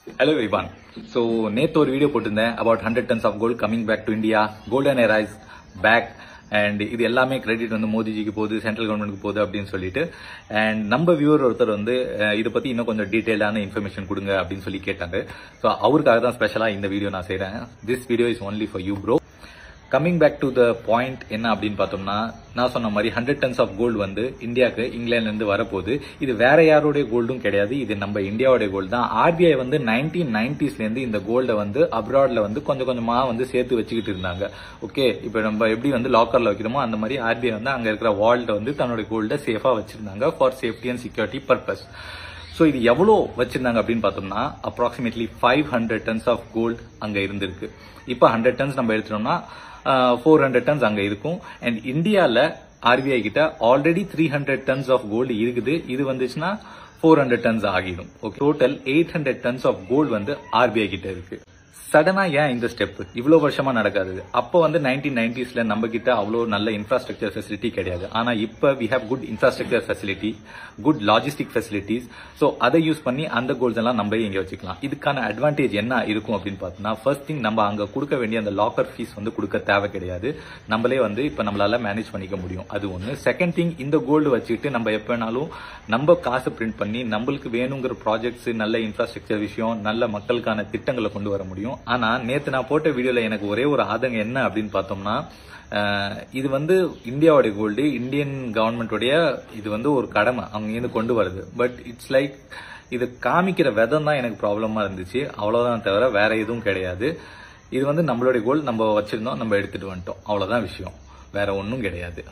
Hello everyone. So நேத்து ஒரு video போட்டிருந்தேன் about 100 tons of gold coming back to India, golden era is back and இது எல்லாமே credit வந்து மோடிஜிக்கு போகுது, சென்ட்ரல் கவர்மெண்ட்க்கு போகுது அப்படின்னு சொல்லிட்டு அண்ட் நம்ம வியூவர் ஒருத்தர் வந்து இதை பத்தி இன்னும் கொஞ்சம் டீடைல்டான இன்ஃபர்மேஷன் கொடுங்க அப்படின்னு சொல்லி கேட்டாங்க. ஸோ அவருக்காக தான் ஸ்பெஷலா இந்த வீடியோ நான் செய்றேன். This video is only for you bro. Coming back to the point என்ன அப்படின்னு பார்த்தோம்னா, நான் சொன்ன மாதிரி 100 tons ஆஃப் கோல்டு வந்து இந்தியாவுக்கு இங்கிலாந்துல இருந்து வரப்போகுது. இது வேற யாரோடைய கோல்டும் கிடையாது, இது நம்ம இந்தியாவோட கோல்டு தான். ஆர்பிஐ வந்து 1990s இருந்து இந்த கோல்டை வந்து அப்ராட்ல வந்து கொஞ்சம் கொஞ்சமா வந்து சேர்த்து வச்சுக்கிட்டு இருந்தாங்க. ஓகே, இப்போ நம்ம எப்படி வந்து லாக்கர்ல வைக்கிறோமோ அந்த மாதிரி ஆர்பிஐ வந்து அங்க இருக்கிற வால்ட்ட வந்து தன்னோட கோல்டை சேஃபா வச்சிருந்தாங்க for safety and security purpose. So இது எவ்வளோ வச்சிருந்தாங்க அப்படின்னு பார்த்தோம்னா அப்ராக்சிமேட்லி 500 tons ஆஃப் கோல்டு அங்க இருந்திருக்கு. இப்போ 100 tons நம்ம எடுத்துட்டோம்னா 400 tons அங்க இருக்கும். அண்ட் இந்தியால ஆர்பிஐ கிட்ட ஆல்ரெடி 300 tons ஆஃப் கோல்டு இருக்குது. இது வந்துச்சுன்னா 400 tons ஆகிடும். ஓகே, டோட்டல் 800 tons ஆஃப் கோல்டு வந்து ஆர்பிஐ கிட்ட இருக்கு. சடனா ஏன் இந்த ஸ்டெப் இவ்வளவு வருஷமா நடக்காது? அப்போ வந்து 1990sல நம்ம கிட்ட அவ்வளோ நல்ல இன்ஃப்ராஸ்ட்ரக்சர் ஃபெசிலிட்டி கிடையாது. ஆனா இப்ப we have good infrastructure facility, good logistic facilities. So அதை யூஸ் பண்ணி அந்த கோல்ஸ் எல்லாம் நம்ம இங்க வச்சுக்கலாம். இதுக்கான அட்வான்டேஜ் என்ன இருக்கும் அப்படின்னு பார்த்தோம்னா, ஃபர்ஸ்ட் திங் நம்ம அங்க கொடுக்க வேண்டிய அந்த லாக்கர் ஃபீஸ் வந்து கொடுக்க தேவை கிடையாது. நம்மளே வந்து இப்ப நம்மளால மேனேஜ் பண்ணிக்க முடியும். அது ஒன்று. செகண்ட் திங், இந்த கோல்டு வச்சுக்கிட்டு நம்ம எப்ப வேணாலும் நம்ம காசு பிரிண்ட் பண்ணி நம்மளுக்கு வேணுங்கிற ப்ராஜெக்ட்ஸ், நல்ல இன்ஃப்ராஸ்ட்ரக்சர் விஷயம், நல்ல மக்களுக்கான திட்டங்களை கொண்டு வர முடியும். ஆனா நேத்து நான் போட்ட வீடியோல எனக்கு ஒரே ஒரு ஆதங்கம் என்ன அப்படின்னு பார்த்தோம்னா, இது வந்து இந்தியாவோட கோல்டு, இந்தியன் கவர்மெண்டோடைய இது வந்து ஒரு கடமை அவங்க இருந்து கொண்டு வருது. பட் இட்ஸ் லைக் இது காமிக்கிற விதம் தான் எனக்கு ப்ராப்ளமா இருந்துச்சு. அவ்வளவுதான், தவிர வேற எதுவும் கிடையாது. இது வந்து நம்மளுடைய கோல்டு, நம்ம வச்சிருந்தோம், நம்ம எடுத்துட்டு வந்துட்டோம், அவ்வளவுதான் விஷயம், வேற ஒன்றும் கிடையாது.